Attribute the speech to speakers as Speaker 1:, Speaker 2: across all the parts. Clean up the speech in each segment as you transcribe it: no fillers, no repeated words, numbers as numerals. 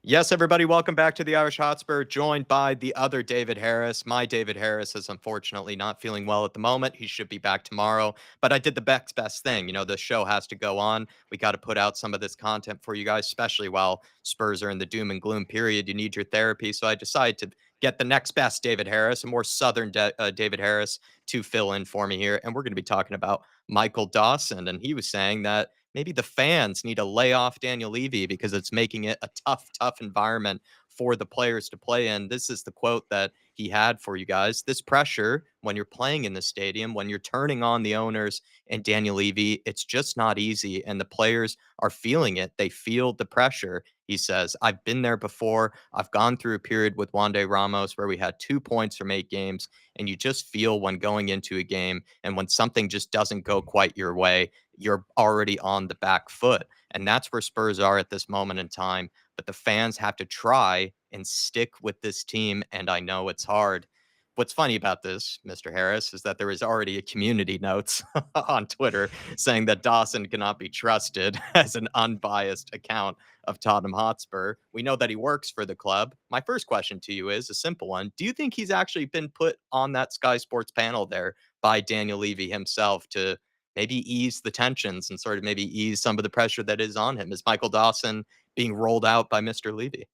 Speaker 1: Yes, everybody, welcome back to the Irish Hotspur, joined by the other David Harris. My David Harris is unfortunately not feeling well at the moment. He should be back tomorrow, but I did the best thing. The show has to go on. We got to put out some of this content for you guys, especially while Spurs are in the doom and gloom period. You need your therapy. So I decided to get the next best David Harris, a more southern David Harris, to fill in for me here. And we're going to be talking about Michael Dawson. And he was saying that maybe the fans need to lay off Daniel Levy because it's making it a tough environment for the players to play in. This is the quote that he had for you guys. This pressure when you're playing in the stadium, when you're turning on the owners and Daniel Levy, it's just not easy. And the players are feeling it. They feel the pressure. He says, I've been there before. I've gone through a period with Ramos where we had 2 points from 8 games. And you just feel when going into a game and when something just doesn't go quite your way, you're already on the back foot. And that's where Spurs are at this moment in time. But the fans have to try and stick with this team. And I know it's hard. What's funny about this, Mr. Harris, is that there is already a community notes on Twitter saying that Dawson cannot be trusted as an unbiased account of Tottenham Hotspur. We know that he works for the club. My first question to you is a simple one. Do you think he's actually been put on that Sky Sports panel there by Daniel Levy himself to maybe ease the tensions and sort of maybe ease some of the pressure that is on him? Is Michael Dawson being rolled out by Mr. Levy?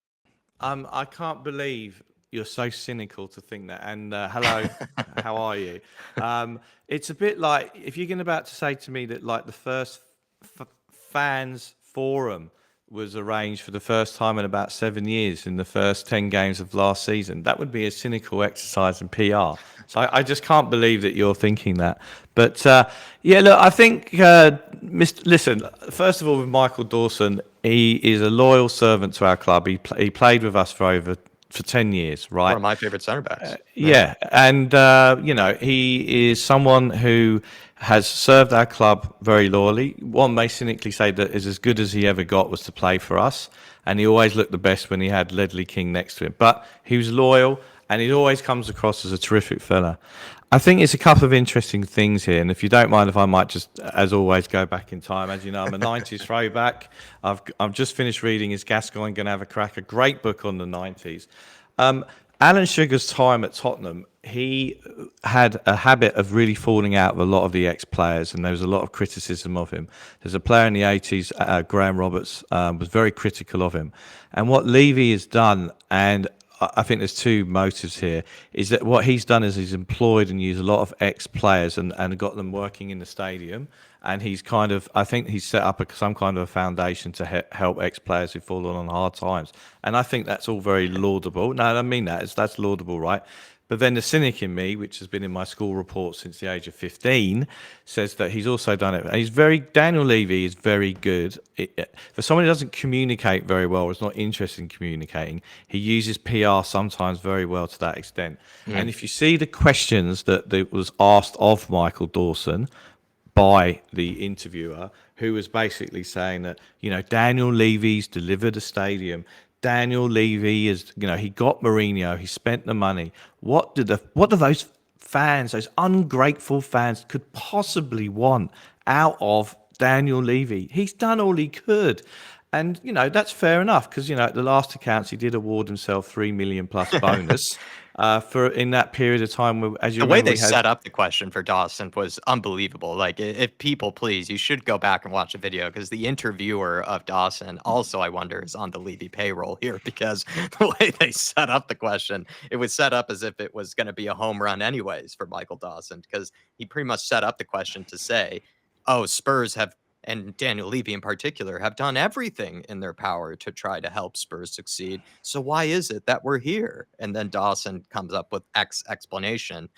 Speaker 2: I can't believe you're so cynical to think that. And hello, how are you? It's a bit like if you're about to say to me that like the first fans forum was arranged for the first time in about 7 years in the first 10 games of last season. That would be a cynical exercise in PR. So I just can't believe that you're thinking that. But yeah, look, I think, listen, first of all, with Michael Dawson, he is a loyal servant to our club. He played with us for 10 years,
Speaker 1: One
Speaker 2: right?
Speaker 1: of my favorite center backs.
Speaker 2: Yeah, and he is someone who has served our club very loyally. One may cynically say that is as good as he ever got was to play for us, and he always looked the best when he had Ledley King next to him. But he was loyal, and he always comes across as a terrific fella. I think it's a couple of interesting things here, and if you don't mind, if I might just, as always, go back in time. As you know, I'm a '90s throwback. I've just finished reading Is Gascoigne Going to Have a Crack? A great book on the '90s. Alan Sugar's time at Tottenham, he had a habit of really falling out with a lot of the ex-players, and there was a lot of criticism of him. There's a player in the '80s, Graham Roberts, was very critical of him. And what Levy has done, and I think there's two motives here, is that what he's done is he's employed and used a lot of ex-players and got them working in the stadium. And he's I think he's set up some kind of a foundation to help ex-players who've fallen on hard times. And I think that's all very laudable. No, I mean that's laudable, right? But then the cynic in me, which has been in my school report since the age of 15, says that he's also done it. Daniel Levy is very good. For someone who doesn't communicate very well or is not interested in communicating, he uses PR sometimes very well to that extent. And if you see the questions that was asked of Michael Dawson by the interviewer, who was basically saying that, Daniel Levy's delivered a stadium. Daniel Levy is, he got Mourinho, he spent the money. What do those fans, those ungrateful fans, could possibly want out of Daniel Levy? He's done all he could. And, that's fair enough because, at the last accounts, he did award himself 3 million plus bonus for in that period of time. Where, as you
Speaker 1: The way
Speaker 2: remember,
Speaker 1: they
Speaker 2: we had.
Speaker 1: set up the question for Dawson was unbelievable. Like, if people please, you should go back and watch the video because the interviewer of Dawson also, I wonder, is on the Levy payroll here because the way they set up the question, it was set up as if it was going to be a home run anyways for Michael Dawson because he pretty much set up the question to say, oh, Spurs have, and Daniel Levy in particular, have done everything in their power to try to help Spurs succeed. So why is it that we're here? And then Dawson comes up with X explanation,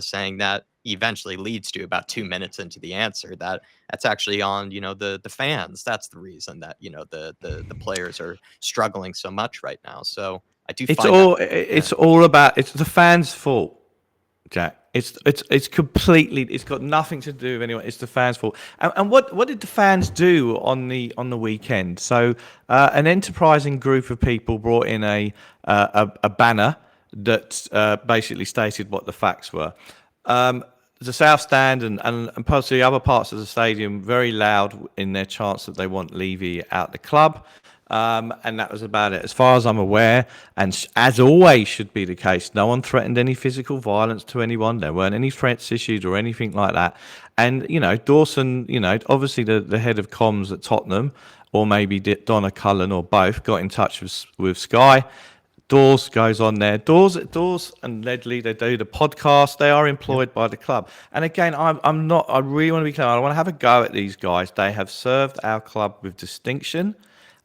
Speaker 1: saying that eventually leads to about 2 minutes into the answer that's actually on, the fans. That's the reason that, the players are struggling so much right now. So I do
Speaker 2: It's
Speaker 1: find that,
Speaker 2: all
Speaker 1: yeah.
Speaker 2: it's all about it's the fans' fault, Jack. It's completely. It's got nothing to do with anyone. It's the fans' fault. And what did the fans do on the weekend? So an enterprising group of people brought in a banner that basically stated what the facts were. The South Stand and possibly other parts of the stadium very loud in their chants that they want Levy out the club. And that was about it. As far as I'm aware, and as always should be the case, no one threatened any physical violence to anyone. There weren't any threats issued or anything like that. And, Dawson, obviously the head of comms at Tottenham, or maybe Donna Cullen or both, got in touch with Sky. Dawes goes on there. Dawes and Ledley, they do the podcast. They are
Speaker 1: Yep.
Speaker 2: employed by the club. And again, I'm not. I really want to be clear. I want to have a go at these guys. They have served our club with distinction,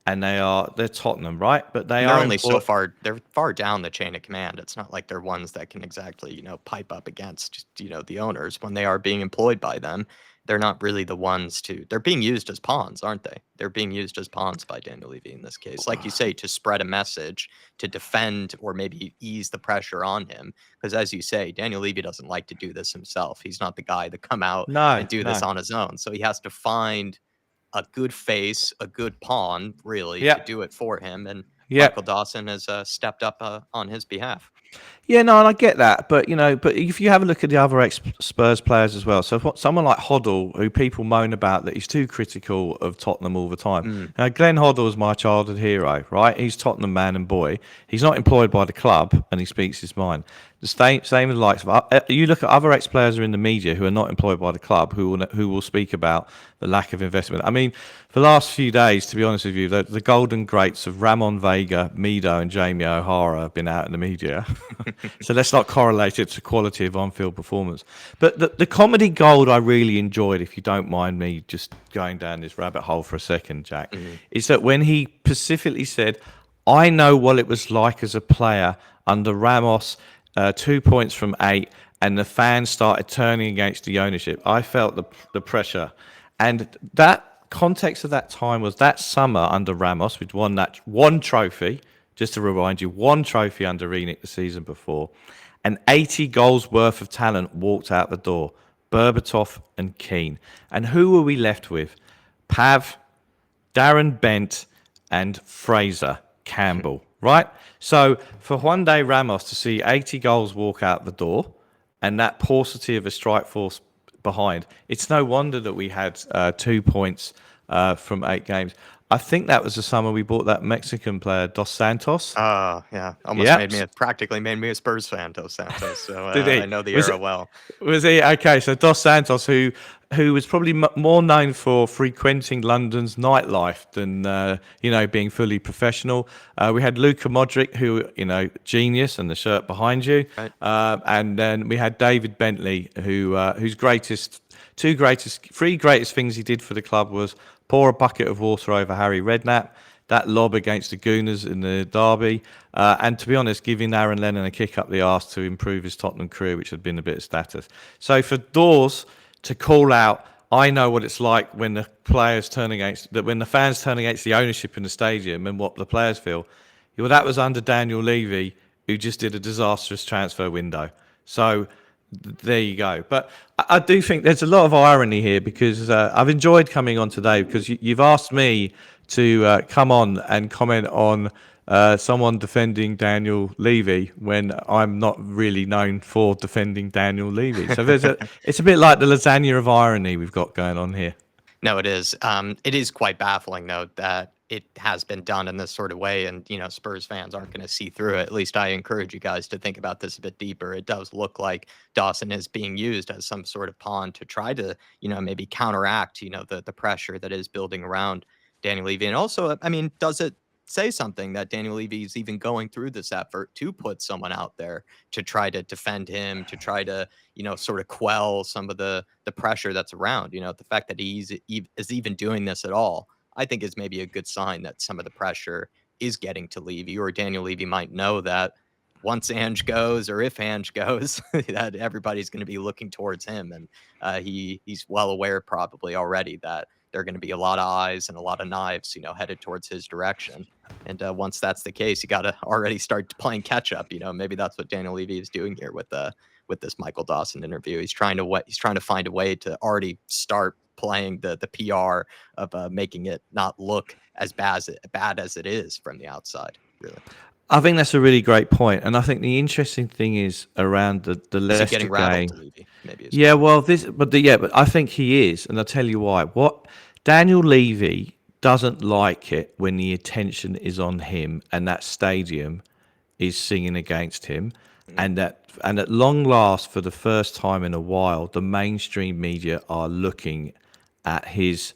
Speaker 2: and they're Tottenham, right? But they
Speaker 1: And they're
Speaker 2: are
Speaker 1: only so
Speaker 2: employed.
Speaker 1: far, they're far down the chain of command. It's not like they're ones that can exactly, pipe up against, the owners when they are being employed by them. They're not really the ones they're being used as pawns, aren't they? They're being used as pawns by Daniel Levy in this case. Like you say, to spread a message, to defend or maybe ease the pressure on him. Because as you say, Daniel Levy doesn't like to do this himself. He's not the guy to come out
Speaker 2: No,
Speaker 1: and do this
Speaker 2: no.
Speaker 1: on his own. So he has to find a good face, a good pawn, really, to
Speaker 2: Yep,
Speaker 1: do it for him. And Michael
Speaker 2: yep.
Speaker 1: Dawson has stepped up on his behalf.
Speaker 2: Yeah, no, and I get that, but but if you have a look at the other ex-Spurs players as well, so someone like Hoddle, who people moan about that he's too critical of Tottenham all the time.
Speaker 1: Mm,
Speaker 2: Now, Glenn Hoddle is my childhood hero, right? He's Tottenham man and boy. He's not employed by the club, and he speaks his mind. The same as the likes of you look at other ex-players who are in the media who are not employed by the club, who will speak about the lack of investment. I mean, for the last few days, to be honest with you, the golden greats of Ramon Vega, Mido, and Jamie O'Hara have been out in the media. So let's not correlate it to quality of on-field performance. But the comedy gold I really enjoyed, if you don't mind me just going down this rabbit hole for a second, Jack,
Speaker 1: mm.
Speaker 2: is that when he specifically said, I know what it was like as a player under Ramos, 2 points from 8, and the fans started turning against the ownership. I felt the pressure. And that context of that time was that summer under Ramos, we'd won that one trophy, just to remind you, one trophy under Renick the season before, and 80 goals worth of talent walked out the door. Berbatov and Keane. And who were we left with? Pav, Darren Bent, and Fraser Campbell, right? So for one day Ramos to see 80 goals walk out the door and that paucity of a strike force behind, it's no wonder that we had 2 points from 8 games. I think that was the summer we bought that Mexican player, Dos Santos.
Speaker 1: Yeah. Almost
Speaker 2: Yeah,
Speaker 1: practically made me a Spurs fan, Dos Santos. So
Speaker 2: did he?
Speaker 1: I know the
Speaker 2: Was
Speaker 1: era well.
Speaker 2: Was he okay? So Dos Santos, who was probably more known for frequenting London's nightlife than being fully professional. We had Luka Modric, who genius, and the shirt behind you,
Speaker 1: Right.
Speaker 2: and then we had David Bentley, whose three greatest things he did for the club was pour a bucket of water over Harry Redknapp, that lob against the Gooners in the derby, and to be honest, giving Aaron Lennon a kick up the arse to improve his Tottenham career, which had been a bit of status. So for Dawes to call out, I know what it's like when the when the fans turn against the ownership in the stadium and what the players feel. Well, that was under Daniel Levy, who just did a disastrous transfer window. So there you go. But I do think there's a lot of irony here because I've enjoyed coming on today because you've asked me to come on and comment on someone defending Daniel Levy when I'm not really known for defending Daniel Levy. So it's a bit like the lasagna of irony we've got going on here.
Speaker 1: No, it is. It is quite baffling, though, that it has been done in this sort of way, and Spurs fans aren't going to see through it. At least I encourage you guys to think about this a bit deeper. It does look like Dawson is being used as some sort of pawn to try to, maybe counteract, the pressure that is building around Daniel Levy. And also, I mean, does it say something that Daniel Levy is even going through this effort to put someone out there to try to defend him, to try to sort of quell some of the pressure that's around. The fact that is even doing this at all, I think is maybe a good sign that some of the pressure is getting to Levy, or Daniel Levy might know that once Ange goes, or if Ange goes, that everybody's going to be looking towards him, and he's well aware probably already that there are going to be a lot of eyes and a lot of knives, headed towards his direction. And once that's the case, you got to already start playing catch up. Maybe that's what Daniel Levy is doing here with this Michael Dawson interview. He's trying to find a way to already start playing the PR of making it not look as bad as it is from the outside. Really,
Speaker 2: I think that's a really great point, and I think the interesting thing is around the
Speaker 1: is he
Speaker 2: Leicester
Speaker 1: getting rattled
Speaker 2: game.
Speaker 1: to Levy? Maybe.
Speaker 2: Yeah, well, but I think he is, and I'll tell you why. What Daniel Levy doesn't like it when the attention is on him and that stadium is singing against him,
Speaker 1: Mm.
Speaker 2: and at long last, for the first time in a while, the mainstream media are looking at his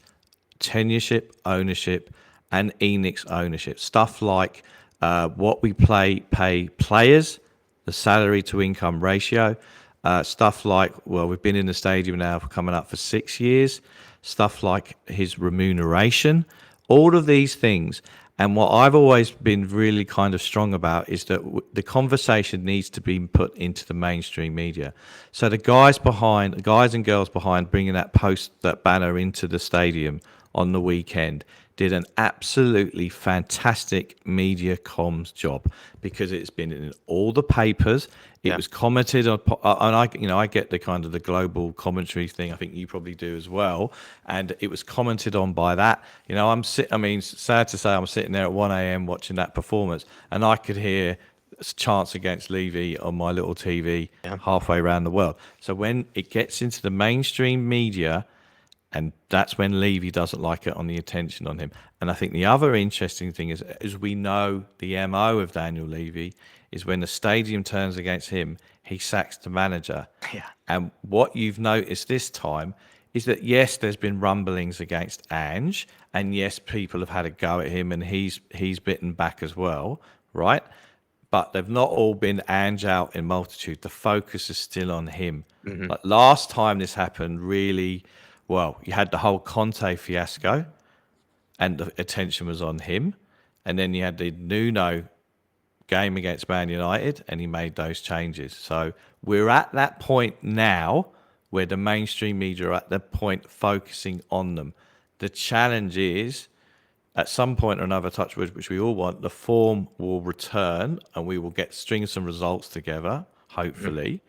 Speaker 2: tenureship, ownership, and Enix ownership. Stuff like what we pay players, the salary to income ratio. Stuff like, well, we've been in the stadium now for coming up for 6 years. Stuff like his remuneration. All of these things. And what I've always been really kind of strong about is that the conversation needs to be put into the mainstream media. So the guys and girls behind bringing that banner into the stadium on the weekend did an absolutely fantastic media comms job, because it's been in all the papers. It
Speaker 1: Yeah.
Speaker 2: was commented on, and I get the kind of the global commentary thing. I think you probably do as well. And it was commented on by that. I mean, sad to say, I'm sitting there at 1 a.m. watching that performance, and I could hear chants against Levy on my little TV
Speaker 1: Yeah.
Speaker 2: halfway around the world. So when it gets into the mainstream media, and that's when Levy doesn't like it, on the attention on him. And I think the other interesting thing is we know the MO of Daniel Levy is when the stadium turns against him, he sacks the manager.
Speaker 1: Yeah.
Speaker 2: And what you've noticed this time is that, yes, there's been rumblings against Ange, and yes, people have had a go at him, and he's bitten back as well, right? But they've not all been Ange out in multitude. The focus is still on him.
Speaker 1: Hmm.
Speaker 2: Like last time this happened, really, well, you had the whole Conte fiasco, and the attention was on him. And then you had the Nuno game against Man United, and he made those changes. So we're at that point now where the mainstream media are at the point focusing on them. The challenge is, at some point or another, touch wood, which we all want, the form will return and we will string some results together,
Speaker 1: Hmm.
Speaker 2: hopefully.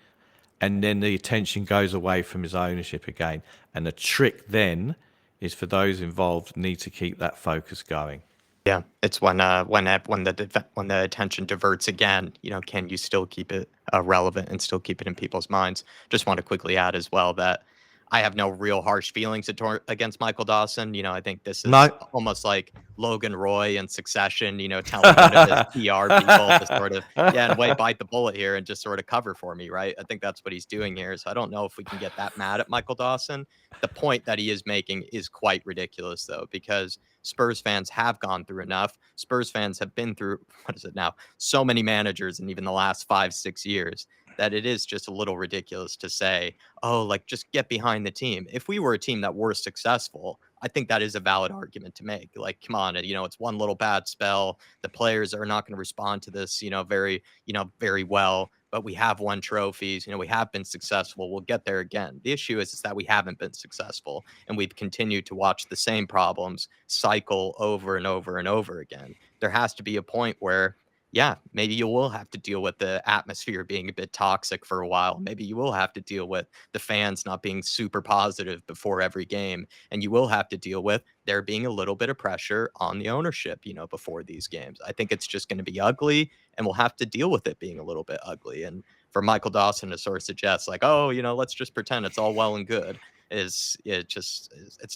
Speaker 2: And then the attention goes away from his ownership again. And the trick then is for those involved need to keep that focus going.
Speaker 1: Yeah, it's when the attention diverts again. Can you still keep it relevant and still keep it in people's minds? Just want to quickly add as well that I have no real harsh feelings against Michael Dawson. I think this is
Speaker 2: No.
Speaker 1: almost like Logan Roy in Succession. Telling one of his PR people to sort of, yeah, and wait, bite the bullet here and just sort of cover for me, right? I think that's what he's doing here. So I don't know if we can get that mad at Michael Dawson. The point that he is making is quite ridiculous, though, because Spurs fans have gone through enough. Spurs fans have been through, what is it now? So many managers in even the last 5, 6 years, that it is just a little ridiculous to say, oh, like, just get behind the team. If we were a team that were successful, I think that is a valid argument to make. Like, come on, it's one little bad spell. The players are not going to respond to this, very well. But we have won trophies. We have been successful. We'll get there again. The issue is that we haven't been successful, and we've continued to watch the same problems cycle over and over and over again. There has to be a point where, yeah, maybe you will have to deal with the atmosphere being a bit toxic for a while. Maybe you will have to deal with the fans not being super positive before every game. And you will have to deal with there being a little bit of pressure on the ownership, before these games. I think it's just going to be ugly, and we'll have to deal with it being a little bit ugly. And for Michael Dawson to sort of suggest, like, oh, let's just pretend it's all well and good, it's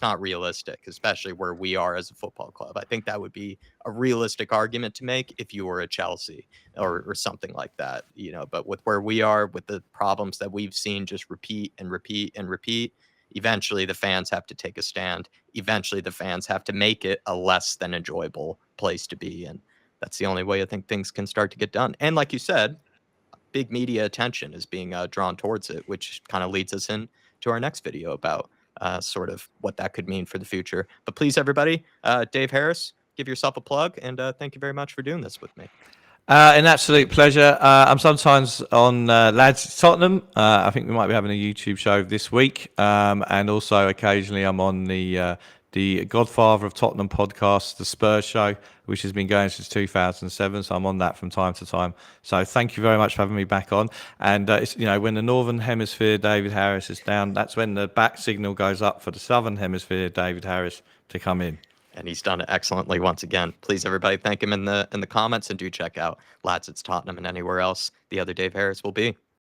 Speaker 1: not realistic, especially where we are as a football club. I think that would be a realistic argument to make if you were a Chelsea or something like that, but with where we are, with the problems that we've seen just repeat and repeat and repeat, eventually the fans have to take a stand. Eventually the fans have to make it a less than enjoyable place to be. And that's the only way I think things can start to get done. And like you said, big media attention is being drawn towards it, which kind of leads us in to our next video about sort of what that could mean for the future. But please, everybody, Dave Harris, give yourself a plug, and thank you very much for doing this with me.
Speaker 2: An absolute pleasure. I'm sometimes on Lads Tottenham. I think we might be having a YouTube show this week, and also occasionally I'm on the Godfather of Tottenham podcast, the Spurs show, which has been going since 2007. So I'm on that from time to time. So thank you very much for having me back on. And it's, when the Northern Hemisphere David Harris is down, that's when the back signal goes up for the Southern Hemisphere David Harris to come in.
Speaker 1: And he's done it excellently once again. Please, everybody, thank him in the comments, and do check out Lads It's Tottenham and anywhere else the other Dave Harris will be.